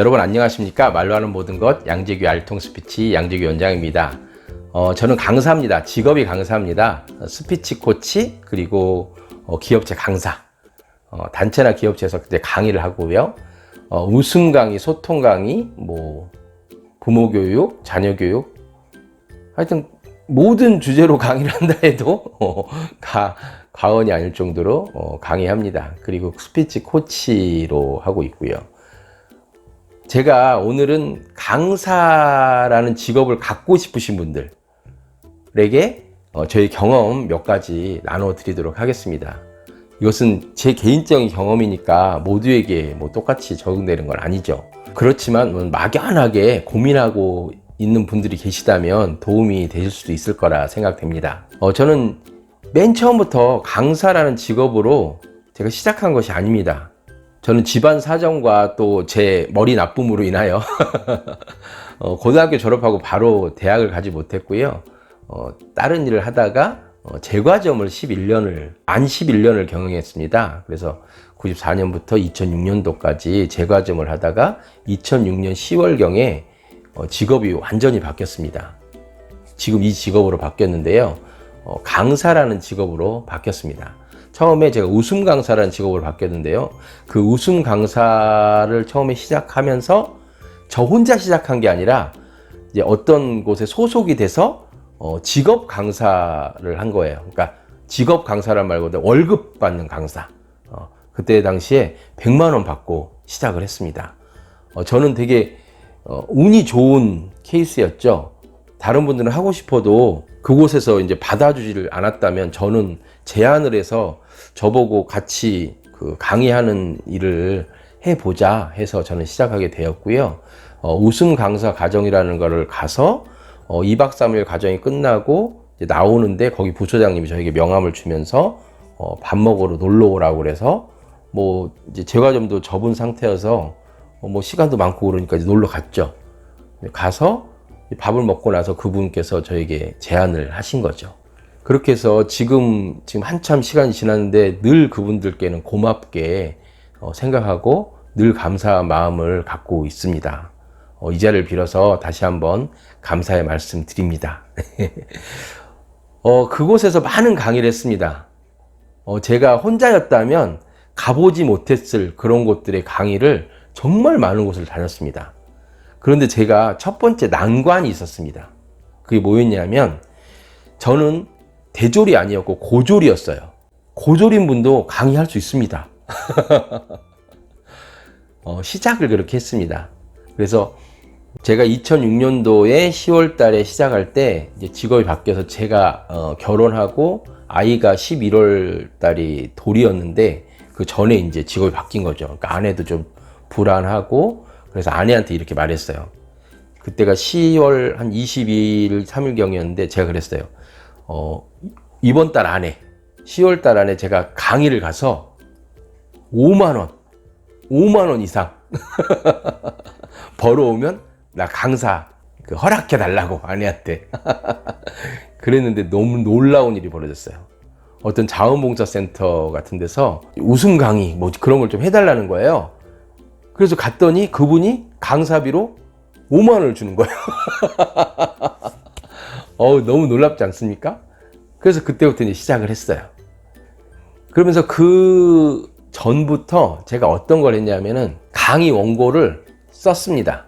여러분 안녕하십니까? 말로 하는 모든 것 양재규 알통 스피치 양재규 원장입니다. 저는 강사입니다. 직업이 강사입니다. 스피치 코치 그리고 기업체 강사. 단체나 기업체에서 이제 강의를 하고요. 웃음 강의, 소통 강의, 부모 교육, 자녀 교육, 하여튼 모든 주제로 강의를 한다 해도 과언이 아닐 정도로 강의합니다. 그리고 스피치 코치로 하고 있고요. 제가 오늘은 강사라는 직업을 갖고 싶으신 분들에게 저의 경험 몇 가지 나눠 드리도록 하겠습니다. 이것은 제 개인적인 경험이니까 모두에게 똑같이 적용되는 건 아니죠. 그렇지만 막연하게 고민하고 있는 분들이 계시다면 도움이 되실 수도 있을 거라 생각됩니다. 저는 맨 처음부터 강사라는 직업으로 제가 시작한 것이 아닙니다. 저는 집안 사정과 또 제 머리 나쁨으로 인하여 고등학교 졸업하고 바로 대학을 가지 못했고요. 다른 일을 하다가 제과점을 만 11년을 경영했습니다. 그래서 94년부터 2006년도까지 제과점을 하다가 2006년 10월경에 직업이 완전히 바뀌었습니다. 지금 이 직업으로 바뀌었는데요. 강사라는 직업으로 바뀌었습니다. 처음에 제가 웃음 강사라는 직업으로 바뀌었는데요. 그 웃음 강사를 처음에 시작하면서 저 혼자 시작한 게 아니라 이제 어떤 곳에 소속이 돼서 직업 강사를 한 거예요. 그러니까 직업 강사란 말보다 월급 받는 강사. 그때 당시에 100만 원 받고 시작을 했습니다. 저는 되게 운이 좋은 케이스였죠. 다른 분들은 하고 싶어도 그곳에서 이제 받아주지를 않았다면 저는 제안을 해서 저보고 같이 강의하는 일을 해보자 해서 저는 시작하게 되었고요. 웃음 강사 과정이라는 거를 가서 2박 3일 과정이 끝나고 이제 나오는데 거기 부처장님이 저에게 명함을 주면서 밥 먹으러 놀러 오라고 그래서 이제 제과점도 접은 상태여서 시간도 많고 그러니까 이제 놀러 갔죠. 가서 밥을 먹고 나서 그분께서 저에게 제안을 하신 거죠. 그렇게 해서 지금 한참 시간이 지났는데 늘 그분들께는 고맙게 생각하고 늘 감사한 마음을 갖고 있습니다. 이 자리를 빌어서 다시 한번 감사의 말씀 드립니다. 그곳에서 많은 강의를 했습니다. 제가 혼자였다면 가보지 못했을 그런 곳들의 강의를 정말 많은 곳을 다녔습니다. 그런데 제가 첫 번째 난관이 있었습니다. 그게 뭐였냐면 저는 대졸이 아니었고 고졸이었어요. 고졸인 분도 강의할 수 있습니다. 시작을 그렇게 했습니다. 그래서 제가 2006년도에 10월 달에 시작할 때 이제 직업이 바뀌어서 제가 결혼하고 아이가 11월 달이 돌이었는데 그 전에 이제 직업이 바뀐 거죠. 그러니까 아내도 좀 불안하고 그래서 아내한테 이렇게 말했어요. 그때가 10월 한 22일, 3일경이었는데 제가 그랬어요. 이번 달 안에, 10월 달 안에 제가 강의를 가서 5만 원 이상 벌어오면 나 강사 허락해 달라고 아내한테. 그랬는데 너무 놀라운 일이 벌어졌어요. 어떤 자원봉사센터 같은 데서 웃음 강의 그런 걸 좀 해달라는 거예요. 그래서 갔더니 그분이 강사비로 5만 원을 주는 거예요. 너무 놀랍지 않습니까? 그래서 그때부터 이제 시작을 했어요. 그러면서 그 전부터 제가 어떤 걸 했냐면은 강의 원고를 썼습니다.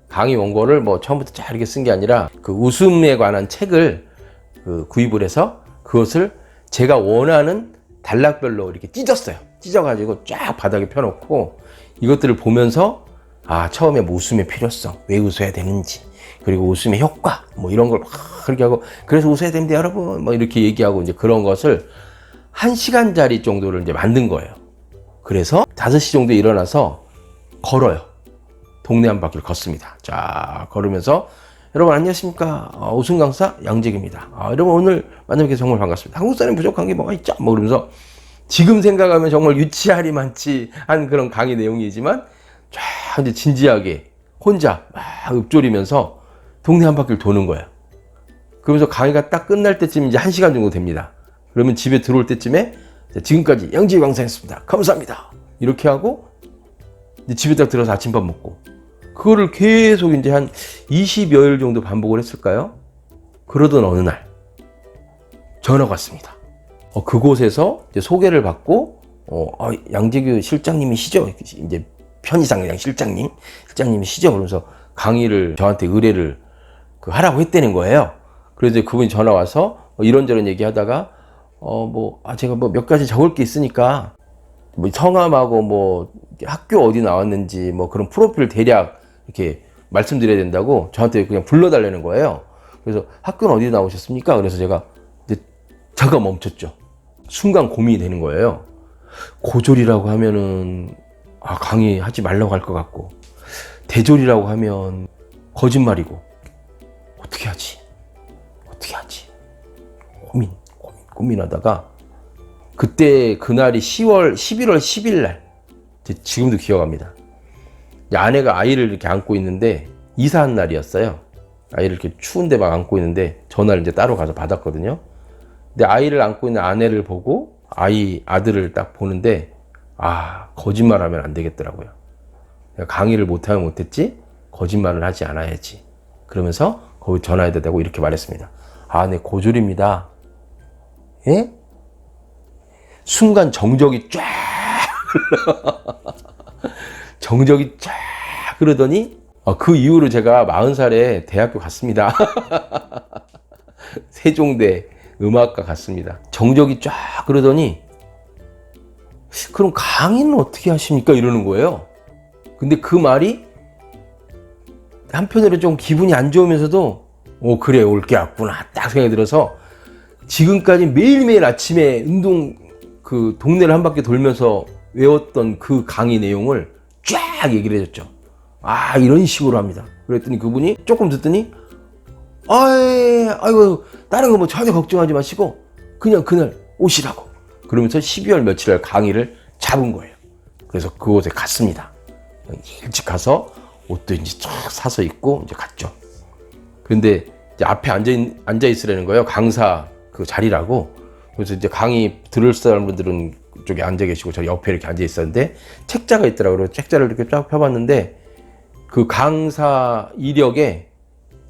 강의 원고를 처음부터 잘 이렇게 쓴 게 아니라 그 웃음에 관한 책을 구입을 해서 그것을 제가 원하는 단락별로 이렇게 찢었어요. 찢어가지고 쫙 바닥에 펴놓고 이것들을 보면서 처음에 웃음의 필요성, 왜 웃어야 되는지, 그리고 웃음의 효과, 이런 걸 막 그렇게 하고, 그래서 웃어야 됩니다, 여러분, 이렇게 얘기하고 이제 그런 것을 1시간짜리 정도를 이제 만든 거예요. 그래서 5시 정도에 일어나서 걸어요. 동네 한 바퀴를 걷습니다. 자, 걸으면서 여러분 안녕하십니까? 웃음 강사 양재규입니다. 여러분 오늘 만나뵙게 정말 반갑습니다. 한국 사람이 부족한 게 뭐가 있죠? 그러면서 지금 생각하면 정말 유치하리 많지 한 그런 강의 내용이지만 쫙 이제 진지하게 혼자 막 읊조리면서 동네 한 바퀴를 도는 거예요. 그러면서 강의가 딱 끝날 때쯤 이제 1시간 정도 됩니다. 그러면 집에 들어올 때쯤에 지금까지 양재규 강사였습니다. 감사합니다. 이렇게 하고 이제 집에 딱 들어서 아침밥 먹고 그거를 계속 이제 한 20여일 정도 반복을 했을까요? 그러던 어느 날 전화가 왔습니다. 그곳에서 이제 소개를 받고 양재규 실장님이시죠? 이제 편의상 실장님이시죠? 그러면서 강의를 저한테 의뢰를 하라고 했다는 거예요. 그래서 그분이 전화 와서 이런저런 얘기하다가 제가 몇 가지 적을 게 있으니까 성함하고 학교 어디 나왔는지 그런 프로필 대략 이렇게 말씀드려야 된다고 저한테 그냥 불러달라는 거예요. 그래서 학교는 어디 나오셨습니까? 그래서 제가 이제 잠깐 멈췄죠. 순간 고민이 되는 거예요. 고졸이라고 하면은 강의하지 말라고 할 것 같고, 대졸이라고 하면 거짓말이고, 어떻게 하지? 고민하다가 그때 그날이 11월 10일 날, 지금도 기억합니다. 아내가 아이를 이렇게 안고 있는데 이사한 날이었어요. 아이를 이렇게 추운데 막 안고 있는데 전화를 이제 따로 가서 받았거든요. 근데 아이를 안고 있는 아내를 보고 아들을 딱 보는데 거짓말하면 안 되겠더라고요. 내가 강의를 못하면 못했지 거짓말을 하지 않아야지. 그러면서 거기 전화해도 되고 이렇게 말했습니다. 네, 고졸입니다. 예? 순간 정적이 쫙 정적이 쫙 흐르더니 그 이후로 제가 40살에 대학교 갔습니다. 세종대 음악과 갔습니다. 정적이 쫙 흐르더니 그럼 강의는 어떻게 하십니까? 이러는 거예요. 근데 그 말이 한편으로 좀 기분이 안 좋으면서도 그래 올 게 왔구나 딱 생각이 들어서 지금까지 매일매일 아침에 운동 동네를 한 바퀴 돌면서 외웠던 그 강의 내용을 쫙 얘기를 해줬죠. 이런 식으로 합니다. 그랬더니 그분이 조금 듣더니 아이고 다른 거 전혀 걱정하지 마시고 그냥 그날 오시라고 그러면서 12월 며칠 날 강의를 잡은 거예요. 그래서 그곳에 갔습니다. 일찍 가서 옷도 이제 쫙 사서 입고 이제 갔죠. 그런데 이제 앞에 앉아 있으라는 거예요. 강사 그 자리라고. 그래서 이제 강의 들을 사람들은 그쪽에 앉아 계시고 저 옆에 이렇게 앉아 있었는데 책자가 있더라고요. 책자를 이렇게 쫙 펴봤는데 그 강사 이력에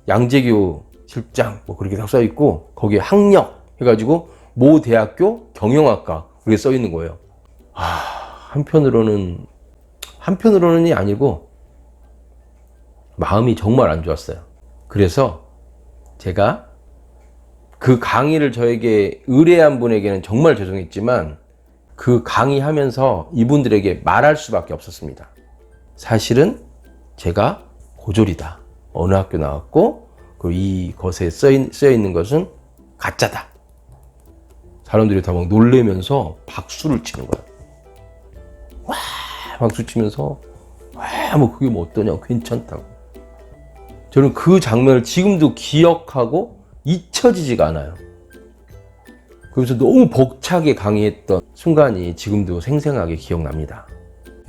양재규 실장 그렇게 딱 써 있고 거기에 학력 해가지고 모 대학교 경영학과 그렇게 써 있는 거예요. 한편으로는이 아니고 마음이 정말 안 좋았어요. 그래서 제가 그 강의를 저에게 의뢰한 분에게는 정말 죄송했지만 그 강의하면서 이분들에게 말할 수밖에 없었습니다. 사실은 제가 고졸이다. 어느 학교 나왔고 그리고 이것에 쓰여 있는 것은 가짜다. 사람들이 다 막 놀래면서 박수를 치는 거예요. 와 박수 치면서 그게 어떠냐 괜찮다고. 저는 그 장면을 지금도 기억하고 잊혀지지가 않아요. 그래서 너무 벅차게 강의했던 순간이 지금도 생생하게 기억납니다.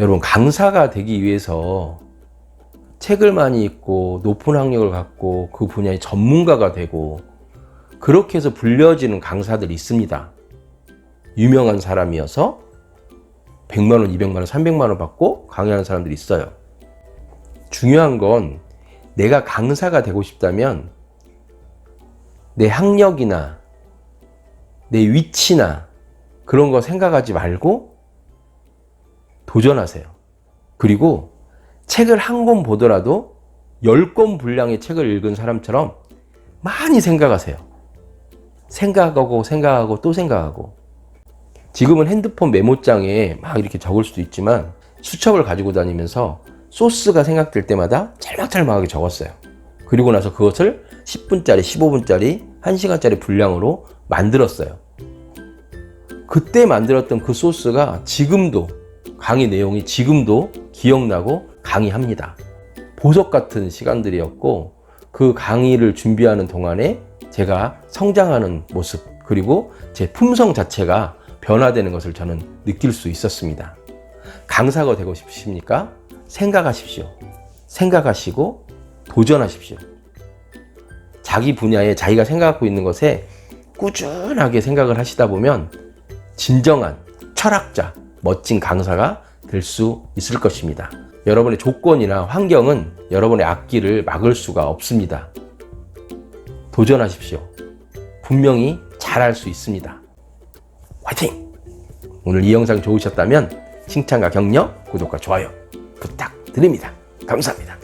여러분 강사가 되기 위해서 책을 많이 읽고 높은 학력을 갖고 그 분야의 전문가가 되고 그렇게 해서 불려지는 강사들이 있습니다. 유명한 사람이어서 100만원, 200만원, 300만원 받고 강의하는 사람들이 있어요. 중요한 건 내가 강사가 되고 싶다면 내 학력이나 내 위치나 그런 거 생각하지 말고 도전하세요. 그리고 책을 한 권 보더라도 10권 분량의 책을 읽은 사람처럼 많이 생각하세요. 생각하고 또 생각하고. 지금은 핸드폰 메모장에 막 이렇게 적을 수도 있지만 수첩을 가지고 다니면서 소스가 생각될 때마다 짤막짤막하게 적었어요. 그리고 나서 그것을 10분짜리, 15분짜리, 1시간짜리 분량으로 만들었어요. 그때 만들었던 그 소스가 지금도 강의 내용이 지금도 기억나고 강의합니다. 보석 같은 시간들이었고 그 강의를 준비하는 동안에 제가 성장하는 모습 그리고 제 품성 자체가 변화되는 것을 저는 느낄 수 있었습니다. 강사가 되고 싶으십니까? 생각하십시오. 생각하시고 도전하십시오. 자기 분야에 자기가 생각하고 있는 것에 꾸준하게 생각을 하시다 보면 진정한 철학자, 멋진 강사가 될 수 있을 것입니다. 여러분의 조건이나 환경은 여러분의 앞길을 막을 수가 없습니다. 도전하십시오. 분명히 잘할 수 있습니다. 화이팅! 오늘 이 영상 좋으셨다면 칭찬과 격려, 구독과 좋아요 부탁드립니다. 감사합니다.